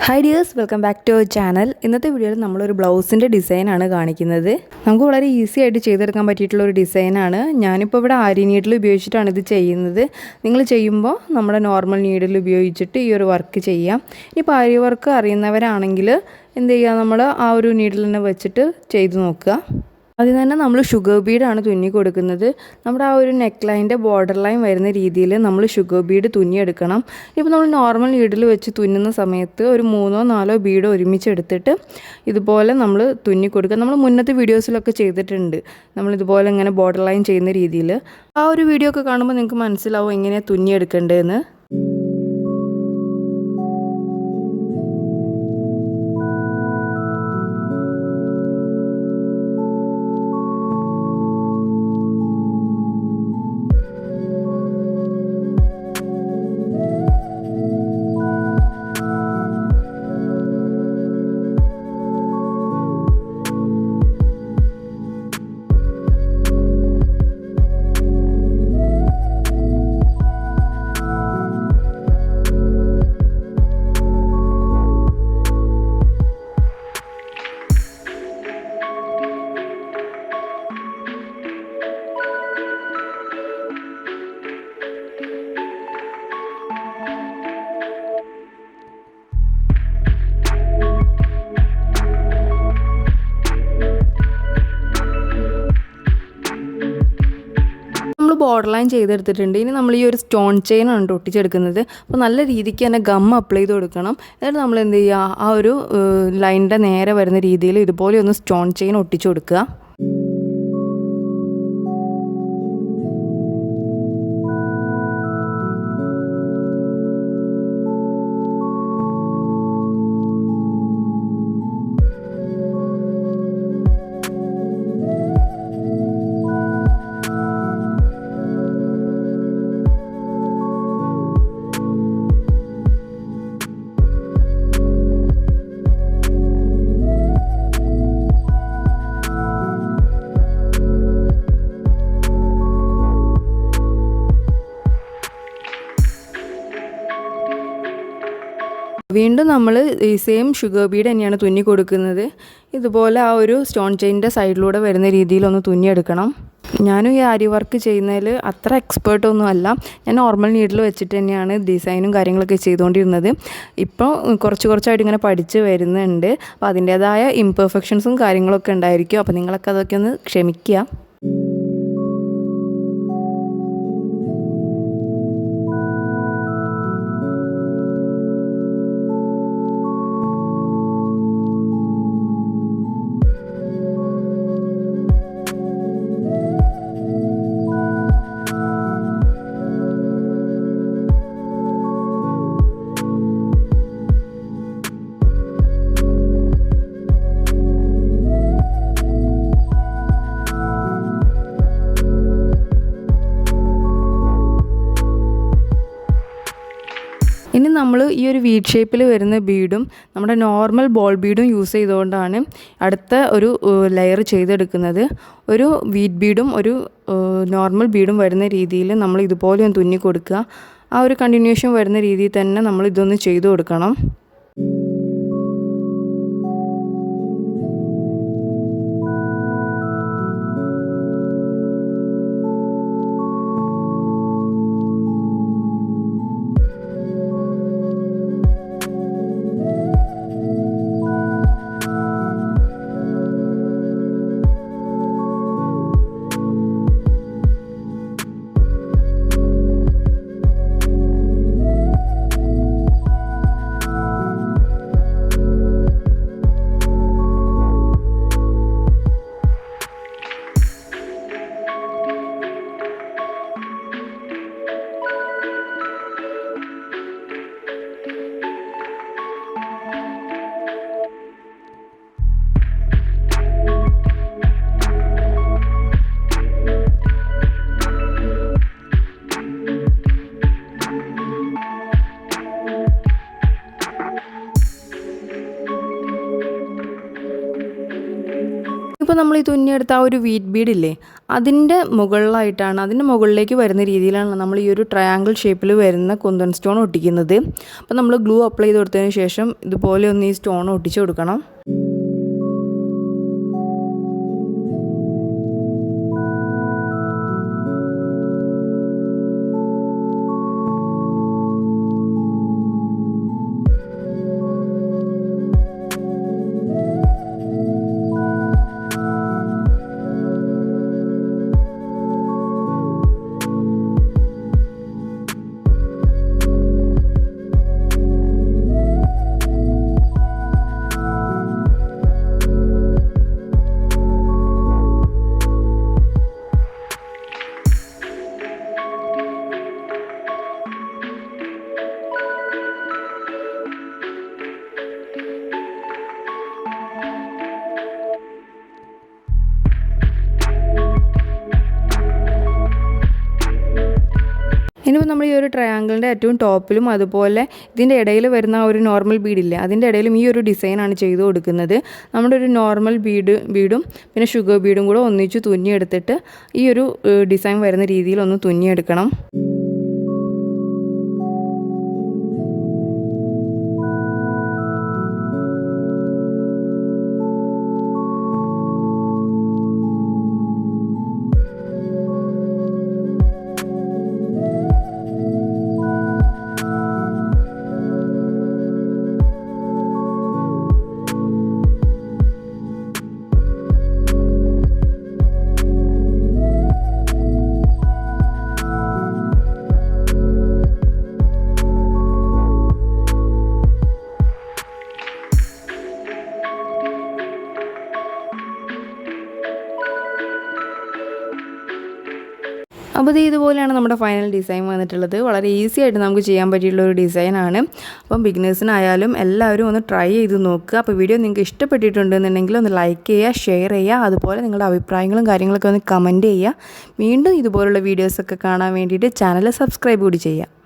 Hi dears, welcome back to our channel. ഇന്നത്തെ വീഡിയോയിൽ നമ്മൾ ഒരു ബ്ലൗസിന്റെ ഡിസൈൻ ആണ് കാണിക്കുന്നത്. നമുക്ക് വളരെ ഈസി ആയിട്ട് ചെയ്തെടുക്കാൻ പറ്റിയിട്ടുള്ള ഒരു ഡിസൈൻ ആണ്. ഞാനിപ്പോൾ ഇവിടെ ആരി നീഡിൽ ഉപയോഗിച്ചിട്ടാണ് ഇത് ചെയ്യുന്നത്. നിങ്ങൾ ചെയ്യുമ്പോൾ നമ്മുടെ നോർമൽ നീഡിൽ ഉപയോഗിച്ചിട്ട് ഈ ഒരു വർക്ക് ചെയ്യാം. ഇപ്പോൾ ആരി വർക്ക് അറിയുന്നവരാണെങ്കിൽ എന്ത് ചെയ്യുക, നമ്മൾ ആ ഒരു നീഡിൽ തന്നെ വെച്ചിട്ട് ചെയ്തു നോക്കുക. ആദ്യം തന്നെ നമ്മൾ ഷുഗർ ബീഡാണ് തുന്നി കൊടുക്കുന്നത്. നമ്മുടെ ആ ഒരു നെക്ക് ലൈൻ്റെ ബോർഡർ ലൈൻ വരുന്ന രീതിയിൽ നമ്മൾ ഷുഗർ ബീഡ് തുന്നിയെടുക്കണം. ഇപ്പോൾ നമ്മൾ നോർമൽ നീഡിൽ വെച്ച് തുന്നുന്ന സമയത്ത് ഒരു 3-4 ബീഡ് ഒരുമിച്ച് എടുത്തിട്ട് ഇതുപോലെ നമ്മൾ തുന്നി കൊടുക്കുക. നമ്മൾ മുന്നത്തെ വീഡിയോസിലൊക്കെ ചെയ്തിട്ടുണ്ട് നമ്മളിതുപോലെ ഇങ്ങനെ ബോർഡർ ലൈൻ ചെയ്യുന്ന രീതിയിൽ. ആ ഒരു വീഡിയോ ഒക്കെ കാണുമ്പോൾ നിങ്ങൾക്ക് മനസ്സിലാവും എങ്ങനെയാണ് തുന്നിയെടുക്കേണ്ടതെന്ന്. ബോർഡർ ലൈൻ ചെയ്തെടുത്തിട്ടുണ്ട്. ഇനി നമ്മൾ ഈ ഒരു സ്റ്റോൺ ചെയിൻ ആണ് ഒട്ടിച്ചെടുക്കുന്നത്. അപ്പോൾ നല്ല രീതിക്ക് തന്നെ ഗം അപ്ലൈ ചെയ്ത് കൊടുക്കണം. എന്നിട്ട് നമ്മൾ എന്ത് ചെയ്യുക, ആ ഒരു ലൈനിൻ്റെ നേരെ വരുന്ന രീതിയിൽ ഇതുപോലെ ഒന്ന് സ്റ്റോൺ ചെയിൻ ഒട്ടിച്ചു കൊടുക്കുക. വീണ്ടും നമ്മൾ ഈ സെയിം ഷുഗർ ബീഡ് തന്നെയാണ് തുന്നി കൊടുക്കുന്നത്. ഇതുപോലെ ആ ഒരു സ്റ്റോൺ ചെയിൻ്റെ സൈഡിലൂടെ വരുന്ന രീതിയിലൊന്ന് തുന്നിയെടുക്കണം. ഞാനും ഈ ആരി വർക്ക് ചെയ്യുന്നതിൽ അത്ര എക്സ്പേർട്ടൊന്നും അല്ല. ഞാൻ നോർമൽ നീഡിൽ വെച്ചിട്ട് തന്നെയാണ് ഡിസൈനും കാര്യങ്ങളൊക്കെ ചെയ്തുകൊണ്ടിരുന്നത്. ഇപ്പോൾ കുറച്ചായിട്ട് ഇങ്ങനെ പഠിച്ച് വരുന്നുണ്ട്. അപ്പോൾ അതിൻ്റേതായ ഇംപെർഫെക്ഷൻസും കാര്യങ്ങളൊക്കെ ഉണ്ടായിരിക്കും. അപ്പോൾ നിങ്ങളൊക്കെ അതൊക്കെ ഒന്ന് ക്ഷമിക്കുക. ഇനി നമ്മൾ ഈ ഒരു വീറ്റ് ഷേപ്പിൽ വരുന്ന ബീഡും നമ്മുടെ നോർമൽ ബോൾ ബീഡും യൂസ് ചെയ്തുകൊണ്ടാണ് അടുത്ത ഒരു ലെയർ ചെയ്തെടുക്കുന്നത്. ഒരു വീറ്റ് ബീഡും ഒരു നോർമൽ ബീഡും വരുന്ന രീതിയിൽ നമ്മൾ ഇതുപോലെ ഒന്ന് തുന്നി കൊടുക്കുക. ആ ഒരു കണ്ടിന്യൂഷൻ വരുന്ന രീതിയിൽ തന്നെ നമ്മൾ ഇതൊന്ന് ചെയ്തു കൊടുക്കണം. ഇപ്പോൾ നമ്മൾ ഈ തുന്നിയെടുത്ത ആ ഒരു വീറ്റ് ബീഡില്ലേ, അതിൻ്റെ മുകളിലേക്ക് വരുന്ന രീതിയിലാണ് നമ്മൾ ഈ ഒരു ട്രയാങ്കിൾ ഷേപ്പിൽ വരുന്ന കുന്തൻ സ്റ്റോൺ ഒട്ടിക്കുന്നത്. അപ്പോൾ നമ്മൾ ഗ്ലൂ അപ്ലൈ ചെയ്ത് കൊടുത്തതിന് ശേഷം ഇതുപോലെ ഒന്ന് ഈ സ്റ്റോൺ ഒട്ടിച്ച് കൊടുക്കണം. ഇനിയിപ്പോൾ നമ്മൾ ഈ ഒരു ട്രയാങ്കിളിൻ്റെ ഏറ്റവും ടോപ്പിലും അതുപോലെ ഇതിൻ്റെ ഇടയിൽ വരുന്ന ഒരു നോർമൽ ബീഡില്ലേ, അതിൻ്റെ ഇടയിലും ഈ ഒരു ഡിസൈനാണ് ചെയ്ത് കൊടുക്കുന്നത്. നമ്മുടെ ഒരു നോർമൽ ബീഡും പിന്നെ ഷുഗർ ബീഡും കൂടെ ഒന്നിച്ച് തുന്നിയെടുത്തിട്ട് ഈ ഒരു ഡിസൈൻ വരുന്ന രീതിയിൽ ഒന്ന് തുന്നിയെടുക്കണം. അപ്പോൾ ഇതുപോലെയാണ് നമ്മുടെ ഫൈനൽ ഡിസൈൻ വന്നിട്ടുള്ളത്. വളരെ ഈസി ആയിട്ട് നമുക്ക് ചെയ്യാൻ പറ്റിയിട്ടുള്ള ഒരു ഡിസൈനാണ്. അപ്പം ബിഗിനേഴ്സിനായാലും എല്ലാവരും ഒന്ന് ട്രൈ ചെയ്ത് നോക്കുക. അപ്പോൾ വീഡിയോ നിങ്ങൾക്ക് ഇഷ്ടപ്പെട്ടിട്ടുണ്ടെന്നുണ്ടെങ്കിൽ ഒന്ന് ലൈക്ക് ചെയ്യുക, ഷെയർ ചെയ്യുക, അതുപോലെ നിങ്ങളുടെ അഭിപ്രായങ്ങളും കാര്യങ്ങളൊക്കെ ഒന്ന് കമൻറ്റ് ചെയ്യുക. വീണ്ടും ഇതുപോലുള്ള വീഡിയോസൊക്കെ കാണാൻ വേണ്ടിയിട്ട് ചാനൽ സബ്സ്ക്രൈബ് കൂടി ചെയ്യുക.